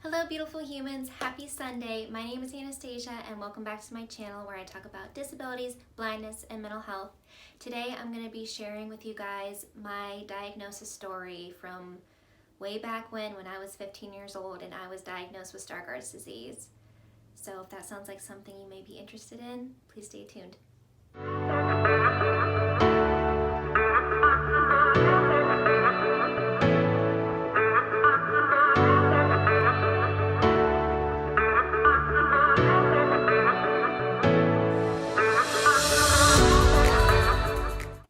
Hello beautiful humans, happy Sunday. My name is Anastasia and welcome back to my channel where I talk about disabilities, blindness, and mental health. Today I'm going to be sharing with you guys my diagnosis story from way back when I was 15 years old and I was diagnosed with Stargardts disease. So if that sounds like something you may be interested in, please stay tuned.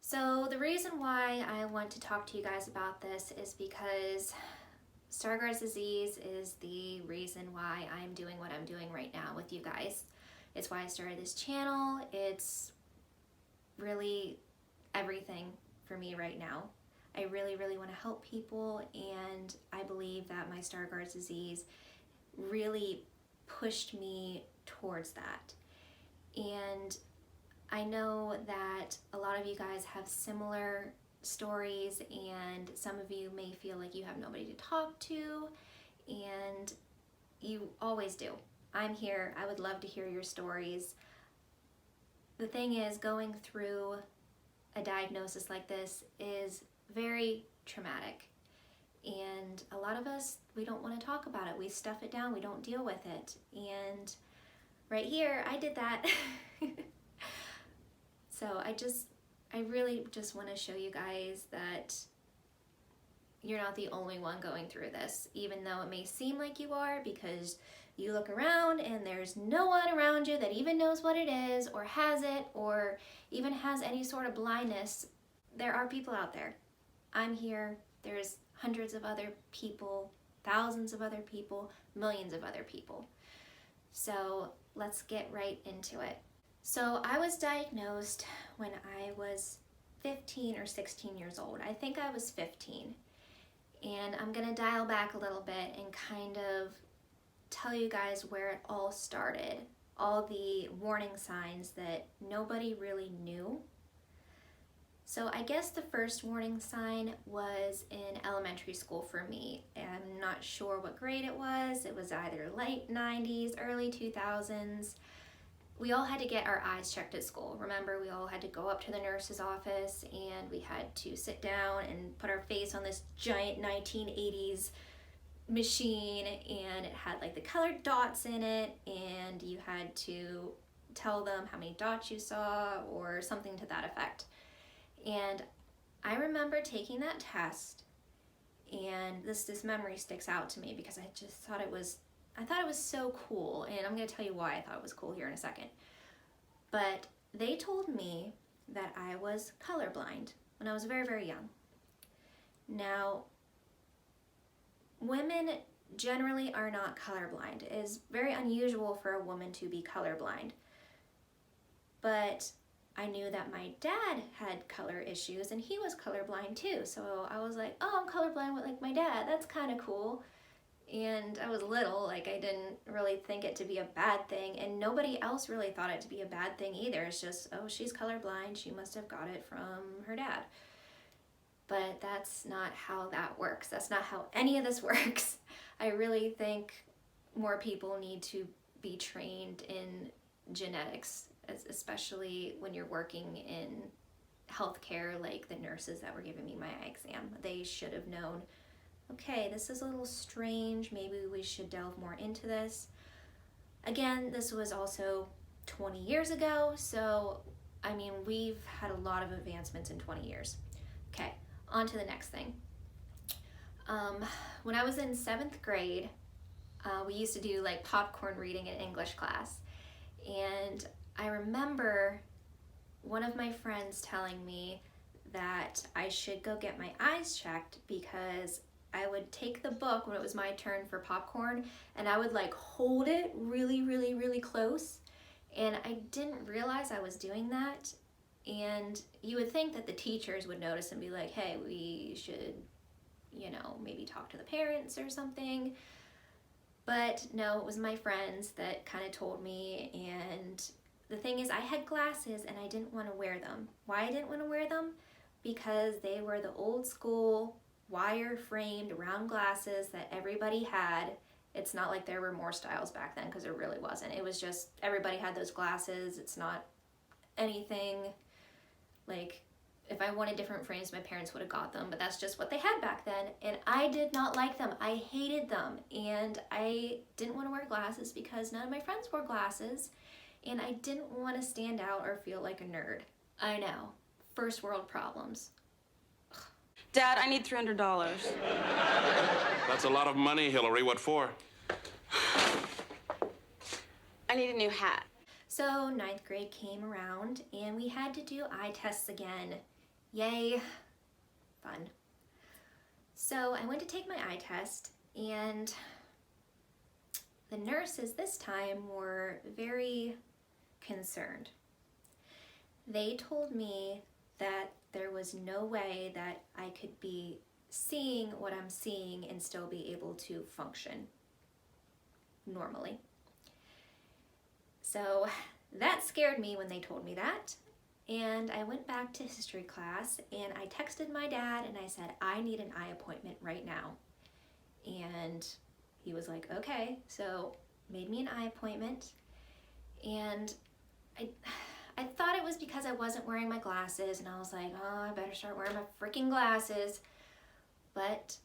So the reason why I want to talk to you guys about this is because Stargardts disease is the reason why I'm doing what I'm doing right now with you guys. It's why I started this channel. It's really everything for me right now. I really want to help people, and I believe that my Stargardts disease really pushed me towards that. And I know that a lot of you guys have similar stories, and some of you may feel like you have nobody to talk to, and you always do. I'm here. I would love to hear your stories. The thing is, going through a diagnosis like this is very traumatic, and a lot of us, we don't want to talk about it. We stuff it down. We don't deal with it. And right here, I did that. So I really just want to show you guys that you're not the only one going through this, even though it may seem like you are, because you look around and there's no one around you that even knows what it is or has it or even has any sort of blindness. There are people out there. I'm here. There's hundreds of other people, thousands of other people, millions of other people. So let's get right into it. So I was diagnosed when I was 15 or 16 years old. I think I was 15. And I'm gonna dial back a little bit and kind of tell you guys where it all started. All the warning signs that nobody really knew. So I guess the first warning sign was in elementary school for me. I'm not sure what grade it was. It was either late 90s, early 2000s. We all had to get our eyes checked at school. Remember, we all had to go up to the nurse's office and we had to sit down and put our face on this giant 1980s machine, and it had like the colored dots in it, and you had to tell them how many dots you saw or something to that effect. And I remember taking that test, and this memory sticks out to me because I just thought it was so cool, and I'm going to tell you why I thought it was cool here in a second. But they told me that I was colorblind when I was very young. Now, women generally are not colorblind. It is very unusual for a woman to be colorblind. But I knew that my dad had color issues, and he was colorblind too. So I was like, oh, I'm colorblind like my dad. That's kind of cool. And I was little, like I didn't really think it to be a bad thing, and nobody else really thought it to be a bad thing either. It's just, oh, she's colorblind, she must have got it from her dad. But that's not how that works. That's not how any of this works. I really think more people need to be trained in genetics, especially when you're working in healthcare, like the nurses that were giving me my eye exam. They should have known, okay, this is a little strange, maybe we should delve more into this. Again, this was also 20 years ago, so I mean, we've had a lot of advancements in 20 years. Okay, on to the next thing. When I was in 7th grade, we used to do like popcorn reading in English class, and I remember one of my friends telling me that I should go get my eyes checked because I would take the book when it was my turn for popcorn, and I would like hold it really close, and I didn't realize I was doing that. And you would think that the teachers would notice and be like, hey, we should, maybe talk to the parents or something. But no, it was my friends that kind of told me. And the thing is, I had glasses and I didn't want to wear them. Why I didn't want to wear them? Because they were the old school wire framed round glasses that everybody had, It's not like there were more styles back then, because there really wasn't. It was just everybody had those glasses. It's not anything like, if I wanted different frames, my parents would have got them, but that's just what they had back then. And I did not like them. I hated them. And I didn't want to wear glasses because none of my friends wore glasses. And I didn't want to stand out or feel like a nerd. I know. First world problems. Dad, I need $300. That's a lot of money, Hillary. What for? I need a new hat. So 9th grade came around and we had to do eye tests again. Yay, fun. So I went to take my eye test, and the nurses this time were very concerned. They told me that there was no way that I could be seeing what I'm seeing and still be able to function normally. So that scared me when they told me that. And I went back to history class and I texted my dad and I said, I need an eye appointment right now. And he was like, okay. So made me an eye appointment. And I thought it was because I wasn't wearing my glasses, and I was like, oh, I better start wearing my freaking glasses. But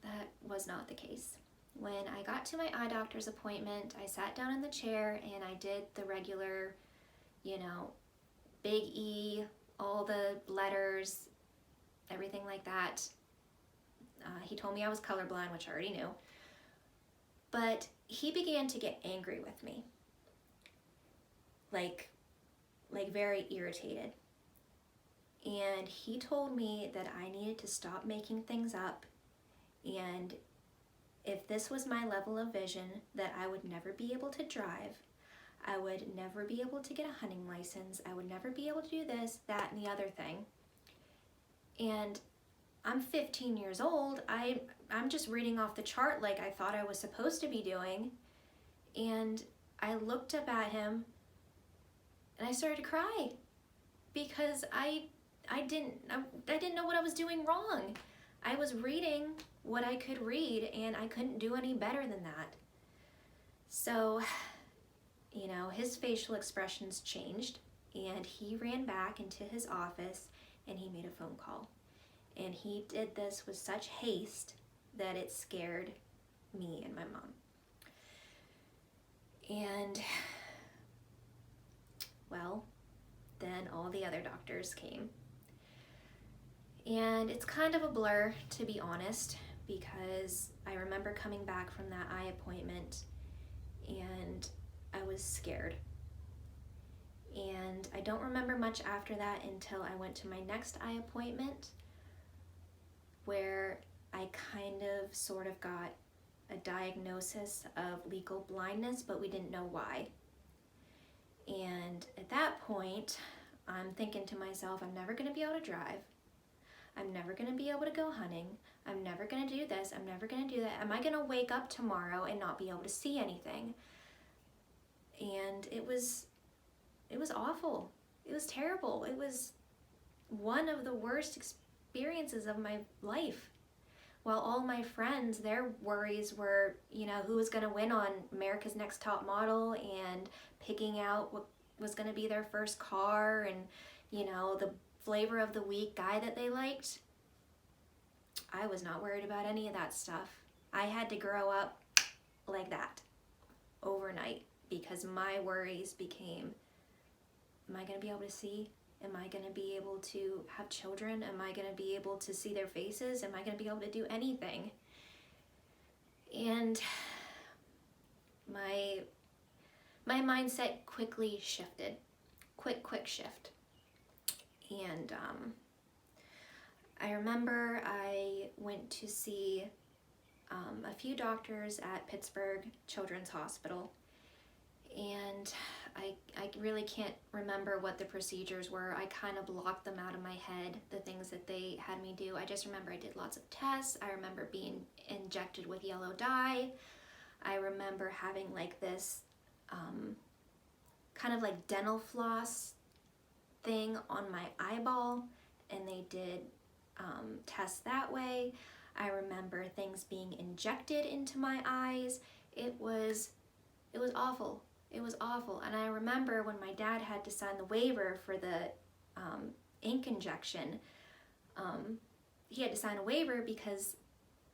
that was not the case. When I got to my eye doctor's appointment, I sat down in the chair and I did the regular, big E, all the letters, everything like that. He told me I was colorblind, which I already knew. But he began to get angry with me. Like very irritated. And he told me that I needed to stop making things up, and if this was my level of vision, that I would never be able to drive, I would never be able to get a hunting license, I would never be able to do this, that, and the other thing. And I'm 15 years old, I'm just reading off the chart like I thought I was supposed to be doing, and I looked up at him and I started to cry because I didn't know what I was doing wrong. I was reading what I could read and I couldn't do any better than that. So, his facial expressions changed, and he ran back into his office and he made a phone call. And he did this with such haste that it scared me and my mom. And, well, then all the other doctors came. And it's kind of a blur, to be honest, because I remember coming back from that eye appointment and I was scared. And I don't remember much after that until I went to my next eye appointment, where I kind of sort of got a diagnosis of legal blindness, but we didn't know why. And at that point, I'm thinking to myself, I'm never going to be able to drive. I'm never going to be able to go hunting. I'm never going to do this. I'm never going to do that. Am I going to wake up tomorrow and not be able to see anything? And it was awful. It was terrible. It was one of the worst experiences of my life. While all my friends, their worries were, who was going to win on America's Next Top Model and picking out what was going to be their first car and, the flavor of the week guy that they liked. I was not worried about any of that stuff. I had to grow up like that overnight because my worries became, am I going to be able to see? Am I going to be able to have children? Am I going to be able to see their faces? Am I going to be able to do anything? And my mindset quickly shifted. Quick shift. And I remember I went to see a few doctors at Pittsburgh Children's Hospital, and I really can't remember what the procedures were. I kind of blocked them out of my head, the things that they had me do. I just remember I did lots of tests. I remember being injected with yellow dye. I remember having like this kind of like dental floss thing on my eyeball, and they did tests that way. I remember things being injected into my eyes, It was awful. It was awful. And I remember when my dad had to sign the waiver for the ink injection, he had to sign a waiver because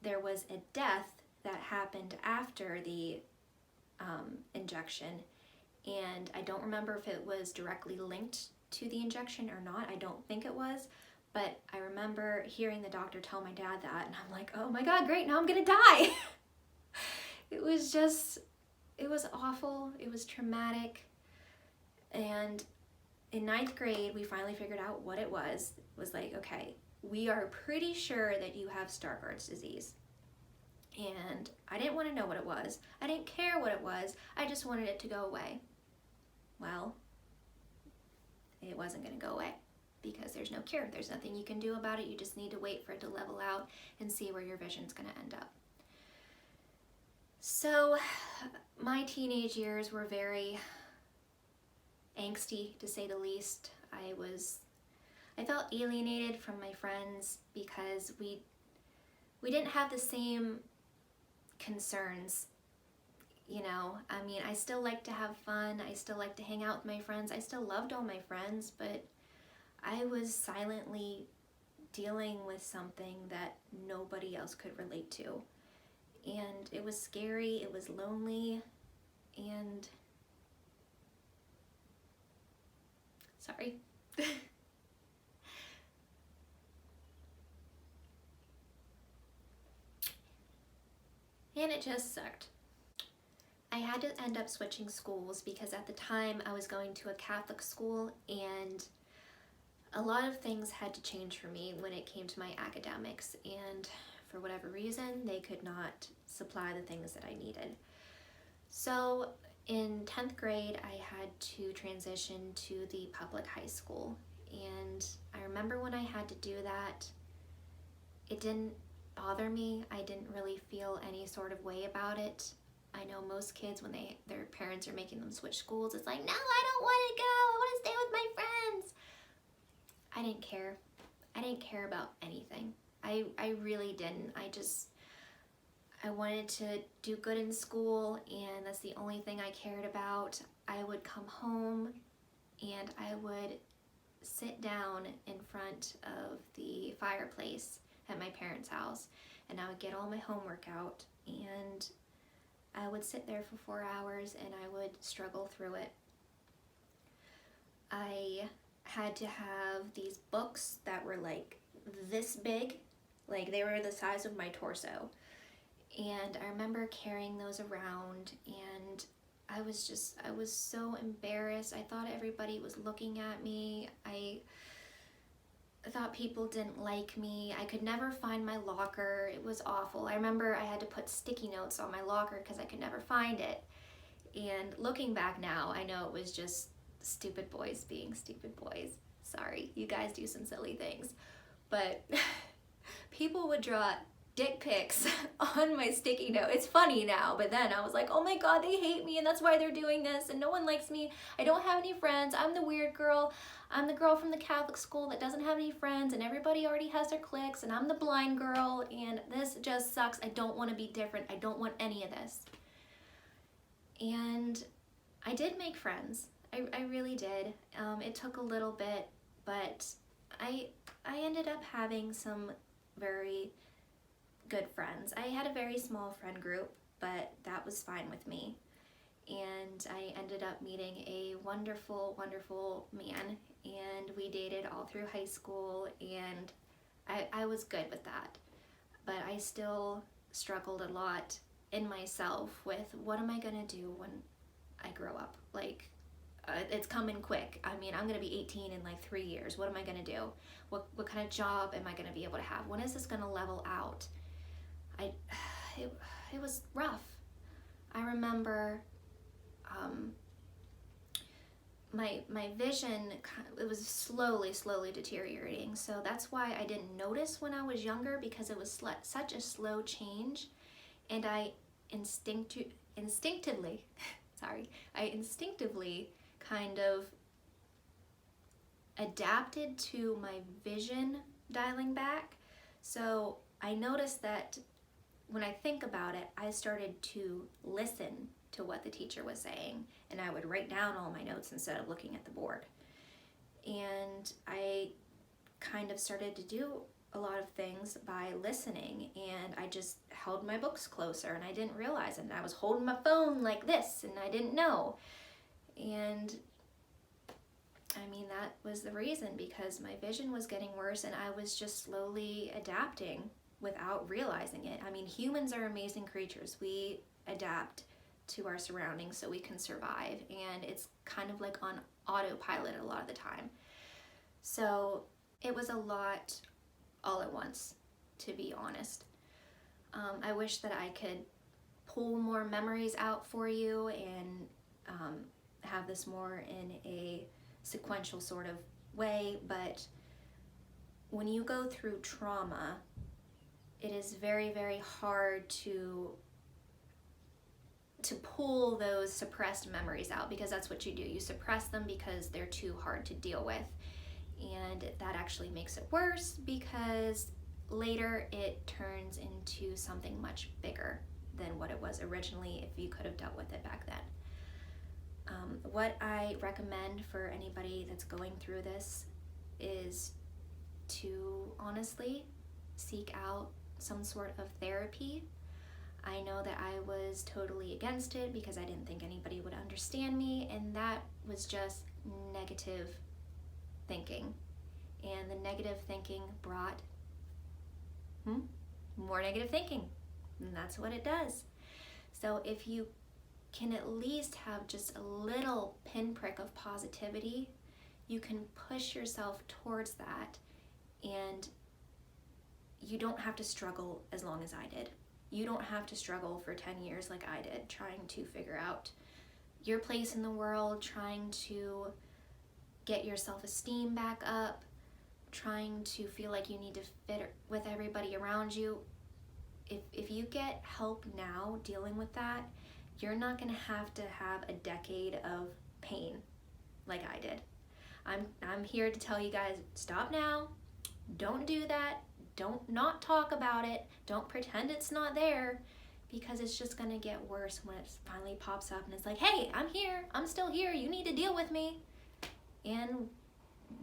there was a death that happened after the injection. And I don't remember if it was directly linked to the injection or not. I don't think it was. But I remember hearing the doctor tell my dad that, and I'm like, oh my God, great, now I'm gonna die. It was awful. It was traumatic. And in 9th grade, we finally figured out what it was. It was like, okay, we are pretty sure that you have Stargardts disease. And I didn't want to know what it was. I didn't care what it was. I just wanted it to go away. Well, it wasn't going to go away because there's no cure. There's nothing you can do about it. You just need to wait for it to level out and see where your vision's going to end up. So my teenage years were very angsty, to say the least. I felt alienated from my friends because we didn't have the same concerns. You know, I mean, I still like to have fun. I still like to hang out with my friends. I still loved all my friends, but I was silently dealing with something that nobody else could relate to. And it was scary, it was lonely, and sorry. And it just sucked. I had to end up switching schools because at the time I was going to a Catholic school, and a lot of things had to change for me when it came to my academics, and for whatever reason they could not supply the things that I needed. So in 10th grade I had to transition to the public high school, and I remember when I had to do that, it didn't bother me. I didn't really feel any sort of way about it. I know most kids, when their parents are making them switch schools, it's like, no, I don't want to go, I want to stay with my friends. I didn't care. I didn't care about anything. I really didn't. I wanted to do good in school, and that's the only thing I cared about. I would come home and I would sit down in front of the fireplace at my parents' house, and I would get all my homework out, and I would sit there for 4 hours and I would struggle through it. I had to have these books that were like this big, like they were the size of my torso. And I remember carrying those around, and I was so embarrassed. I thought everybody was looking at me. I thought people didn't like me. I could never find my locker. It was awful. I remember I had to put sticky notes on my locker because I could never find it. And looking back now, I know it was just stupid boys being stupid boys. Sorry, you guys do some silly things. But people would draw dick pics on my sticky note. It's funny now, but then I was like, oh my God, they hate me, and that's why they're doing this, and no one likes me. I don't have any friends. I'm the weird girl. I'm the girl from the Catholic school that doesn't have any friends, and everybody already has their cliques, and I'm the blind girl, and this just sucks. I don't want to be different. I don't want any of this. And I did make friends. I really did. It took a little bit, but I ended up having some very good friends. I had a very small friend group, but that was fine with me. And I ended up meeting a wonderful, wonderful man, and we dated all through high school, and I was good with that. But I still struggled a lot in myself with, what am I gonna do when I grow up? Like, it's coming quick. I mean, I'm gonna be 18 in like 3 years. What am I gonna do? What kind of job am I gonna be able to have? When is this gonna level out? It was rough. I remember my vision, it was slowly deteriorating. So that's why I didn't notice when I was younger, because it was such a slow change, and I instinctively kind of adapted to my vision dialing back. So I noticed that when I think about it, I started to listen to what the teacher was saying, and I would write down all my notes instead of looking at the board. And I kind of started to do a lot of things by listening, and I just held my books closer, and I didn't realize it. And I was holding my phone like this, and I didn't know. And I mean, that was the reason, because my vision was getting worse, and I was just slowly adapting without realizing it. I mean, humans are amazing creatures. We adapt to our surroundings so we can survive, and it's kind of like on autopilot a lot of the time. So it was a lot all at once, to be honest. I wish that I could pull more memories out for you and have this more in a sequential sort of way, but when you go through trauma, it is very, very hard to pull those suppressed memories out, because that's what you do. You suppress them because they're too hard to deal with. And that actually makes it worse, because later it turns into something much bigger than what it was originally if you could have dealt with it back then. What I recommend for anybody that's going through this is to honestly seek out some sort of therapy. I know that I was totally against it because I didn't think anybody would understand me, and that was just negative thinking. And the negative thinking brought more negative thinking, and that's what it does. So if you can at least have just a little pinprick of positivity, you can push yourself towards that, and you don't have to struggle as long as I did. You don't have to struggle for 10 years like I did, trying to figure out your place in the world, trying to get your self-esteem back up, trying to feel like you need to fit with everybody around you. If you get help now dealing with that, you're not going to have a decade of pain like I did. I'm here to tell you guys, stop now. Don't do that. Don't not talk about it. Don't pretend it's not there, because it's just going to get worse when it finally pops up and it's like, hey, I'm here. I'm still here. You need to deal with me. And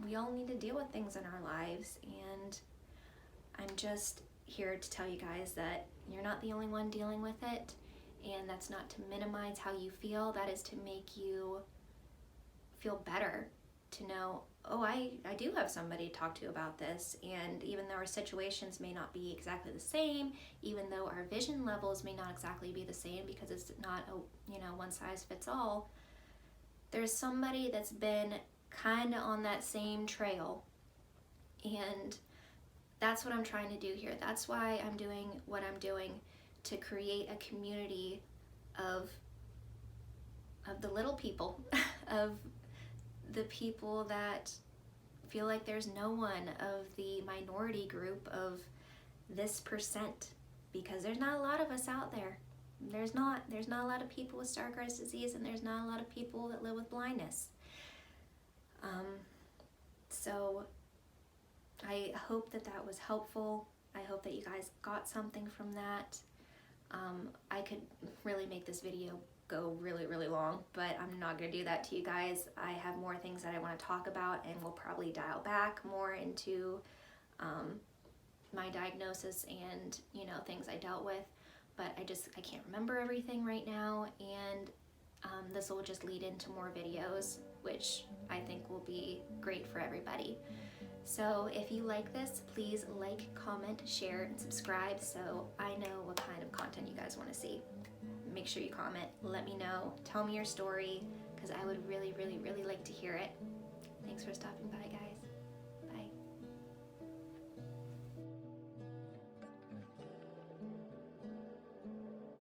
we all need to deal with things in our lives. And I'm just here to tell you guys that you're not the only one dealing with it. And that's not to minimize how you feel. That is to make you feel better, to know, oh, I do have somebody to talk to about this. And even though our situations may not be exactly the same, even though our vision levels may not exactly be the same, because it's not a one size fits all, there's somebody that's been kind of on that same trail. And that's what I'm trying to do here. That's why I'm doing what I'm doing, to create a community of the little people, of the people that feel like there's no one, of the minority group of this percent, because there's not a lot of us out there. There's not a lot of people with Stargardts disease, and there's not a lot of people that live with blindness. So I hope that was helpful. I hope that you guys got something from that. I could really make this video go really, really long, but I'm not going to do that to you guys. I have more things that I want to talk about, and we'll probably dial back more into my diagnosis and things I dealt with, but I can't remember everything right now, and this will just lead into more videos, which I think will be great for everybody. So if you like this, please like, comment, share, and subscribe so I know what kind of content you guys want to see. Make sure you comment, let me know, tell me your story, because I would really, really, really like to hear it. Thanks for stopping by, guys.